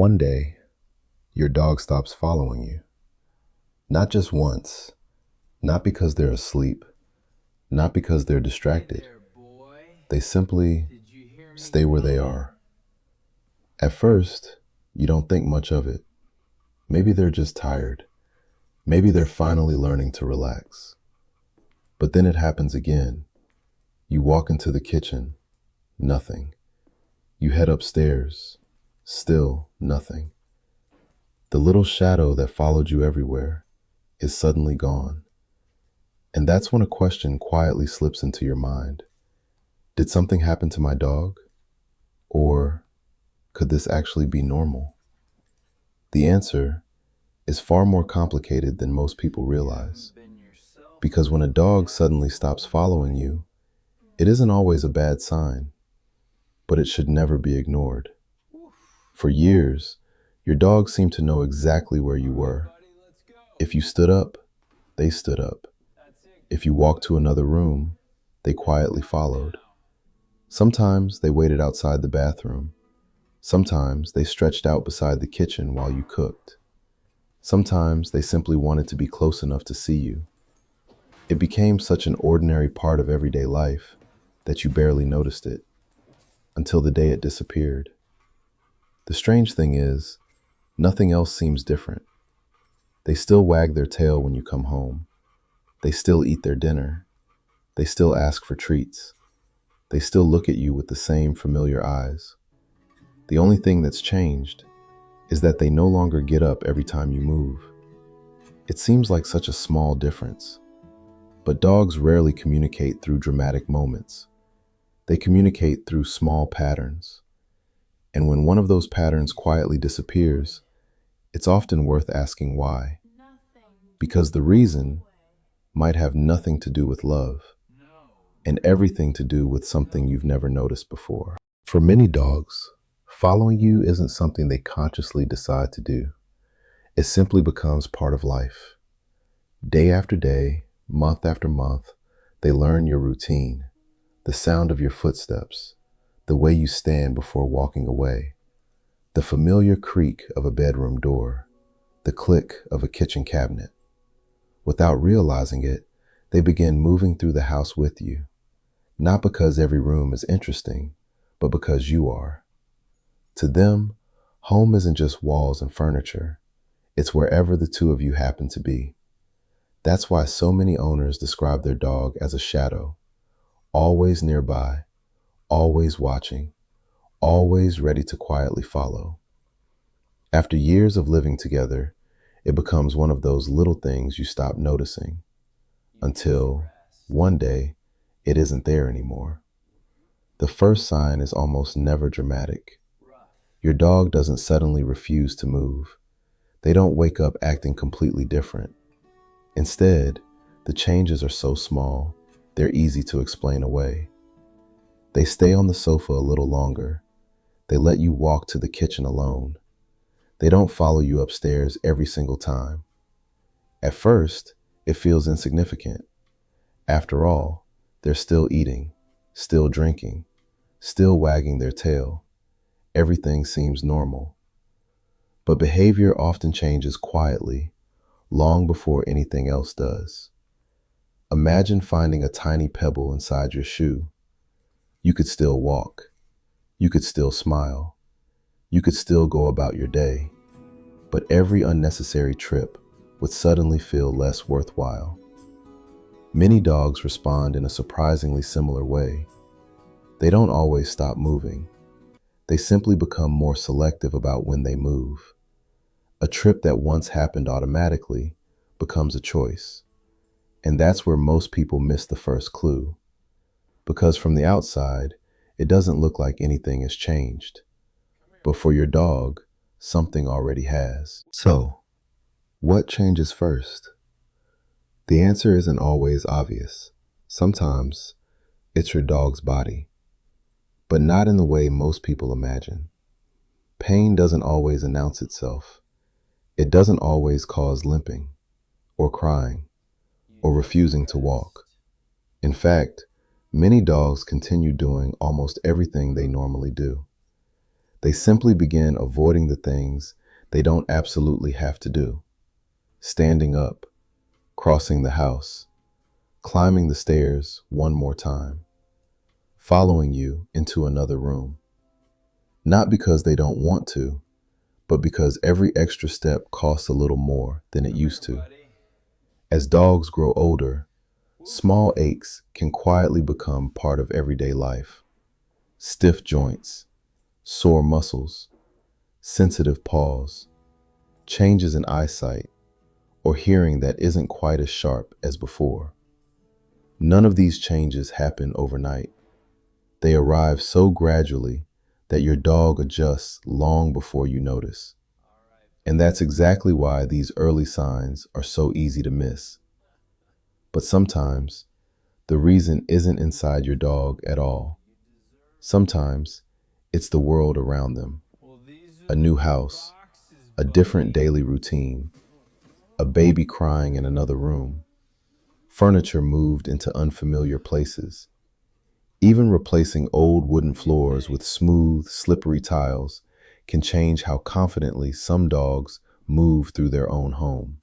One day, your dog stops following you. Not just once, not because they're asleep, not because they're distracted. They simply stay where they are. At first, you don't think much of it. Maybe they're just tired. Maybe they're finally learning to relax. But then it happens again. You walk into the kitchen, nothing. You head upstairs, still nothing. The little shadow that followed you everywhere is suddenly gone. And that's when a question quietly slips into your mind. Did something happen to my dog? Or could this actually be normal? The answer is far more complicated than most people realize. Because when a dog suddenly stops following you, it isn't always a bad sign, but it should never be ignored. For years, your dog seemed to know exactly where you were. If you stood up, they stood up. If you walked to another room, they quietly followed. Sometimes they waited outside the bathroom. Sometimes they stretched out beside the kitchen while you cooked. Sometimes they simply wanted to be close enough to see you. It became such an ordinary part of everyday life that you barely noticed it until the day it disappeared. The strange thing is, nothing else seems different. They still wag their tail when you come home. They still eat their dinner. They still ask for treats. They still look at you with the same familiar eyes. The only thing that's changed is that they no longer get up every time you move. It seems like such a small difference, but dogs rarely communicate through dramatic moments. They communicate through small patterns. And when one of those patterns quietly disappears, it's often worth asking why. Because the reason might have nothing to do with love and everything to do with something you've never noticed before. For many dogs, following you isn't something they consciously decide to do. It simply becomes part of life. Day after day, month after month, they learn your routine, the sound of your footsteps, the way you stand before walking away, the familiar creak of a bedroom door, the click of a kitchen cabinet. Without realizing it, they begin moving through the house with you, not because every room is interesting, but because you are. To them, home isn't just walls and furniture. It's wherever the two of you happen to be. That's why so many owners describe their dog as a shadow, always nearby, always watching, always ready to quietly follow. After years of living together, it becomes one of those little things you stop noticing until one day it isn't there anymore. The first sign is almost never dramatic. Your dog doesn't suddenly refuse to move. They don't wake up acting completely different. Instead, the changes are so small, they're easy to explain away. They stay on the sofa a little longer. They let you walk to the kitchen alone. They don't follow you upstairs every single time. At first, it feels insignificant. After all, they're still eating, still drinking, still wagging their tail. Everything seems normal. But behavior often changes quietly, long before anything else does. Imagine finding a tiny pebble inside your shoe. You could still walk. You could still smile. You could still go about your day. But every unnecessary trip would suddenly feel less worthwhile. Many dogs respond in a surprisingly similar way. They don't always stop moving. They simply become more selective about when they move. A trip that once happened automatically becomes a choice. And that's where most people miss the first clue. Because from the outside, it doesn't look like anything has changed. But for your dog, something already has. So, what changes first? The answer isn't always obvious. Sometimes it's your dog's body, but not in the way most people imagine. Pain doesn't always announce itself. It doesn't always cause limping, or crying, or refusing to walk. In fact, many dogs continue doing almost everything they normally do. They simply begin avoiding the things they don't absolutely have to do. Standing up, crossing the house, climbing the stairs one more time, following you into another room. Not because they don't want to, but because every extra step costs a little more than it used to. As dogs grow older, small aches can quietly become part of everyday life. Stiff joints, sore muscles, sensitive paws, changes in eyesight, or hearing that isn't quite as sharp as before. None of these changes happen overnight. They arrive so gradually that your dog adjusts long before you notice. And that's exactly why these early signs are so easy to miss. But sometimes, the reason isn't inside your dog at all. Sometimes, it's the world around them. A new house, a different daily routine, a baby crying in another room, furniture moved into unfamiliar places. Even replacing old wooden floors with smooth, slippery tiles can change how confidently some dogs move through their own home.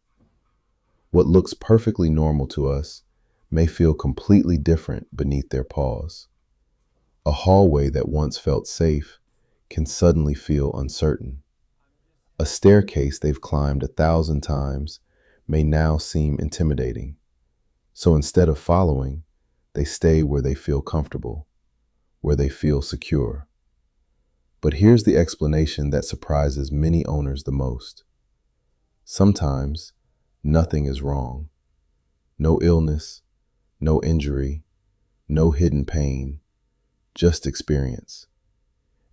What looks perfectly normal to us may feel completely different beneath their paws. A hallway that once felt safe can suddenly feel uncertain. A staircase they've climbed 1,000 times may now seem intimidating. So instead of following, they stay where they feel comfortable, where they feel secure. But here's the explanation that surprises many owners the most. Sometimes, nothing is wrong. No illness, no injury, no hidden pain, just experience.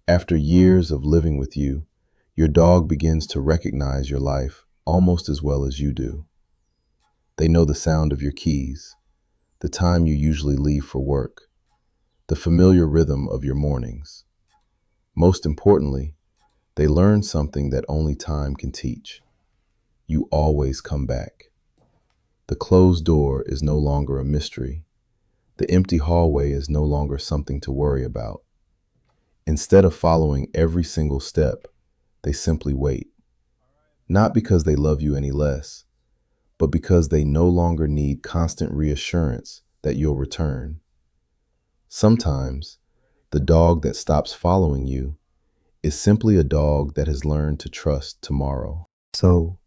After years of living with you, your dog begins to recognize your life almost as well as you do. They know the sound of your keys, the time you usually leave for work, the familiar rhythm of your mornings. Most importantly, they learn something that only time can teach. You always come back. The closed door is no longer a mystery. The empty hallway is no longer something to worry about. Instead of following every single step, they simply wait. Not because they love you any less, but because they no longer need constant reassurance that you'll return. Sometimes, the dog that stops following you is simply a dog that has learned to trust tomorrow. So,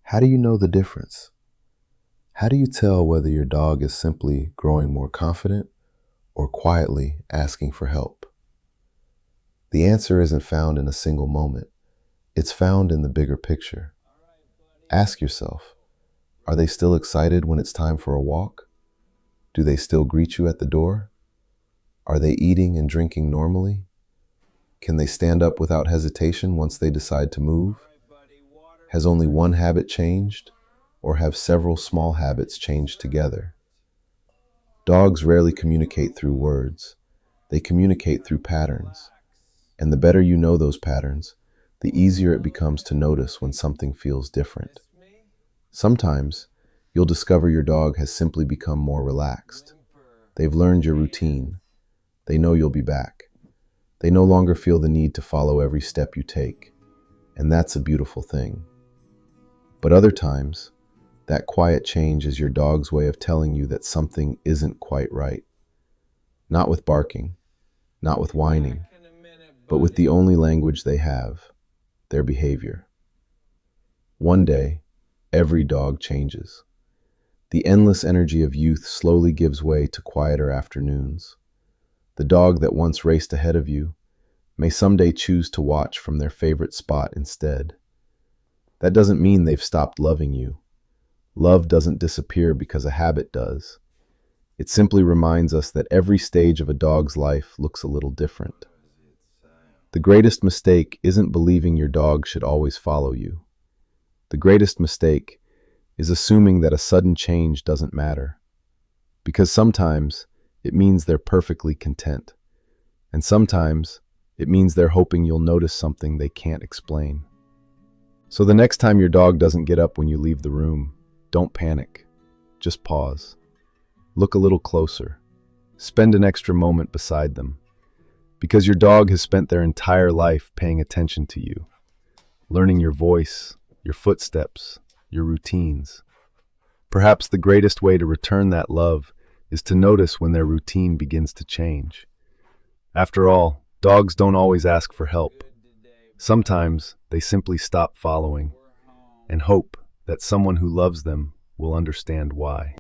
how do you know the difference? How do you tell whether your dog is simply growing more confident or quietly asking for help? The answer isn't found in a single moment. It's found in the bigger picture. Ask yourself, are they still excited when it's time for a walk? Do they still greet you at the door? Are they eating and drinking normally? Can they stand up without hesitation once they decide to move? Has only one habit changed, or have several small habits changed together? Dogs rarely communicate through words. They communicate through patterns. And the better you know those patterns, the easier it becomes to notice when something feels different. Sometimes, you'll discover your dog has simply become more relaxed. They've learned your routine. They know you'll be back. They no longer feel the need to follow every step you take. And that's a beautiful thing. But other times, that quiet change is your dog's way of telling you that something isn't quite right. Not with barking, not with whining, but with the only language they have, their behavior. One day, every dog changes. The endless energy of youth slowly gives way to quieter afternoons. The dog that once raced ahead of you may someday choose to watch from their favorite spot instead. That doesn't mean they've stopped loving you. Love doesn't disappear because a habit does. It simply reminds us that every stage of a dog's life looks a little different. The greatest mistake isn't believing your dog should always follow you. The greatest mistake is assuming that a sudden change doesn't matter. Because sometimes it means they're perfectly content. And sometimes it means they're hoping you'll notice something they can't explain. So the next time your dog doesn't get up when you leave the room, don't panic. Just pause. Look a little closer. Spend an extra moment beside them. Because your dog has spent their entire life paying attention to you, learning your voice, your footsteps, your routines. Perhaps the greatest way to return that love is to notice when their routine begins to change. After all, dogs don't always ask for help. Sometimes they simply stop following and hope that someone who loves them will understand why.